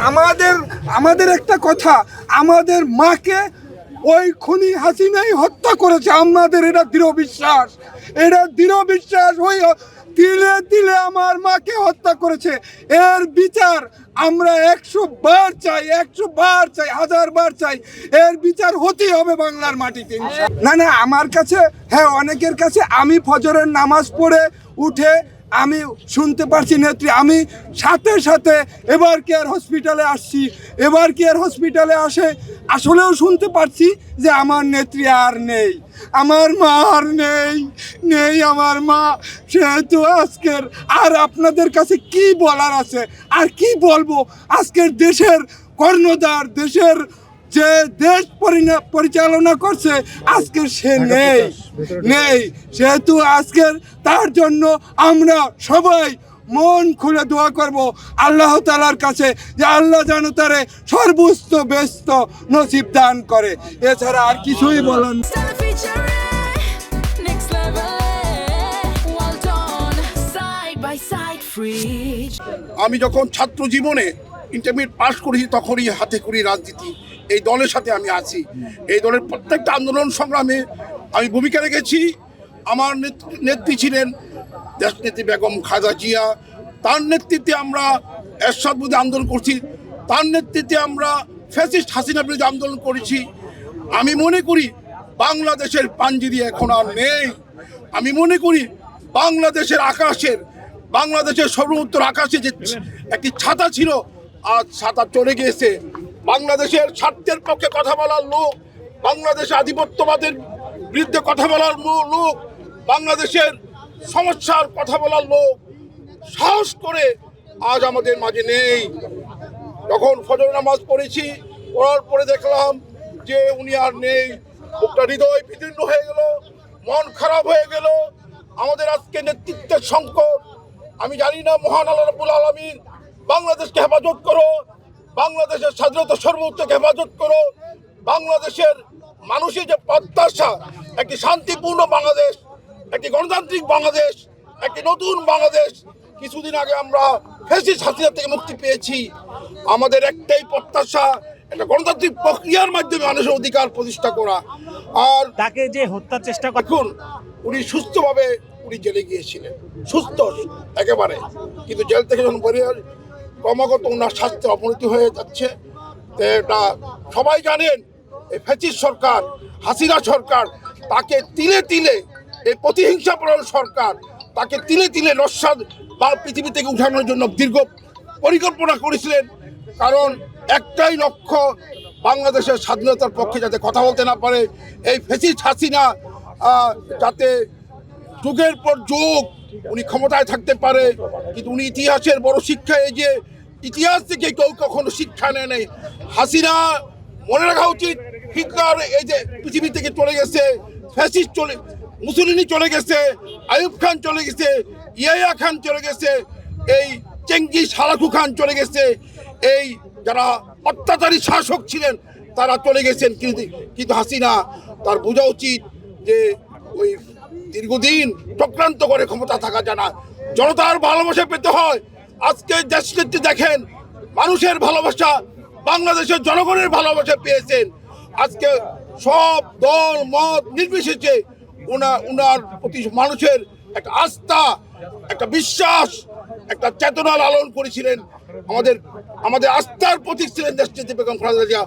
আমাদের আমাদের একটা কথা, আমাদের মাকে ওই খুনি হাসিনাই হত্যা করেছে। আমাদের এটা দৃঢ় বিশ্বাস, এটা দৃঢ় বিশ্বাস। ওই তিলে তিলে আমার মাকে হত্যা করেছে। এর বিচার আমরা 100 বার চাই, 100 বার চাই, 1000 বার চাই। এর বিচার হতেই হবে বাংলার মাটিতে। না না, আমার কাছে, হ্যাঁ অনেকের কাছে আমি ফজরের নামাজ পড়ে উঠে আমি শুনতে পারছি নেত্রী, আমি সাথে সাথে এবার কেয়ার হসপিটালে আসছি। এবার কেয়ার হসপিটালে আসলেও শুনতে পারছি যে আমার নেত্রী আর নেই, আমার মা আর নেই আমার মা। সেহেতু আজকের আর আপনাদের কাছে কি বলার আছে, আর কি বলবো? আজকের দেশের কর্ণধার, দেশের যে দেশ পরিচালনা করছে আজকে সে নেই। সেহেতু আজকের তার জন্য আমরা সবাই মন খুলে দোয়া করব আল্লাহ তাআলার কাছে, যে আল্লাহ যেন তারে সর্বোচ্চ ব্যস্ত নসিব দান করে। এছাড়া আর কিছুই বলেন। আমি যখন ছাত্র জীবনে ইন্টারমিডিয়েট পাশ করেছি তখনই হাতে করি রাজনীতি, এই দলের সাথে আমি আছি। এই দলের প্রত্যেকটা আন্দোলন সংগ্রামে আমি ভূমিকা রেখেছি। আমার নেত্রী ছিলেন দেশনেত্রী বেগম খালেদা জিয়া, তার নেতৃত্বে আমরা এরশাদ বিরোধী আন্দোলন করছি, তার নেতৃত্বে আমরা ফ্যাসিস্ট হাসিনা বিরোধী আন্দোলন করেছি। আমি মনে করি বাংলাদেশের পাঞ্জিরি এখন আর নেই। আমি মনে করি বাংলাদেশের সর্বোত্তর আকাশে যে একটি ছাতা ছিল, আজ ছাতা চলে গিয়েছে। বাংলাদেশের স্বার্থের পক্ষে কথা বলার লোক, বাংলাদেশের আধিপত্যবাদের বিরুদ্ধে কথা বলার লোক, বাংলাদেশের সমস্যার কথা বলার লোক সাহস করে আজ আমাদের মাঝে নেই। যখন ফজর নামাজ পড়ার পরে দেখলাম যে উনি আর নেই, বুকটা হৃদয় বিদীর্ণ হয়ে গেল, মন খারাপ হয়ে গেল। আমাদের আজকে নেতৃত্বের সংকট। আমি জানি না মহান আল্লাহ রাব্বুল আলামিন বাংলাদেশকে হেফাজত করো, বাংলাদেশের স্বাধীনতা সর্বোচ্চকে হেফাজত করো। বাংলাদেশের মানুষের যে প্রত্যাশা, একটি শান্তিপূর্ণ বাংলাদেশ, একটি গণতান্ত্রিক বাংলাদেশ, একটি নতুন বাংলাদেশ। কিছুদিন আগে আমরা ফ্যাসিস্ট হাসিনা থেকে মুক্তি পেয়েছি। আমাদের একটাই প্রত্যাশা, একটা গণতান্ত্রিক প্রক্রিয়ার মাধ্যমে মানুষের অধিকার প্রতিষ্ঠা করা। আর তাকে যে হত্যার চেষ্টা এখন উনি সুস্থভাবে জেলে গিয়েছিলেন, সুস্থ একেবারে, কিন্তু জেল থেকে যখন বেরিয়ে ক্রমাগত ওনার স্বাস্থ্যের অবনতি হয়ে যাচ্ছে। তো এটা সবাই জানেন, এই ফ্যাসিস্ট সরকার, হাসিনা সরকার, তাকে তিলে তিলে, এই প্রতিহিংসাপরায়ণ সরকার তাকে তিলে তিলে নস্বাদ বা পৃথিবী থেকে উঠানোর জন্য দীর্ঘ পরিকল্পনা করেছিলেন। কারণ একটাই লক্ষ্য, বাংলাদেশের স্বাধীনতার পক্ষে যাতে কথা বলতে না পারে এই ফ্যাসিস্ট হাসিনা, যাতে যুগের পর যুগ উনি ক্ষমতায় থাকতে পারে। কিন্তু উনি ইতিহাসের বড় শিক্ষা, এই যে ইতিহাস থেকে কেউ কখনো শিক্ষা নেয় নাই। হাসিনা মনে রাখা উচিত, হিটলার এই যে পৃথিবী থেকে চলে গেছে, ফ্যাসিস্ট মুসলিনি চলে গেছে, আইয়ুব খান চলে গেছে, ইয়াহিয়া খান চলে গেছে, এই চেঙ্গিস হালাকু খান চলে গেছে, এই যারা অত্যাচারী শাসক ছিলেন তারা চলে গেছেন। কিন্তু হাসিনা, তার বোঝা উচিত যে ওই দীর্ঘদিন চক্রান্ত করে ক্ষমতা থাকা যায় না, জনতার ভালোবাসা পেতে হয়। আজকে দেশনেত্রী দেখেন, মানুষের ভালোবাসা, বাংলাদেশের জনগণের ভালোবাসা পেয়েছেন। আজকে সব দল মত নির্বিশেষে উনার প্রতি মানুষের একটা আস্থা, একটা বিশ্বাস, একটা চেতনা লালন করেছিলেন। আমাদের আস্থার প্রতীক ছিলেন দেশনেত্রী বেগম খালেদা জিয়া।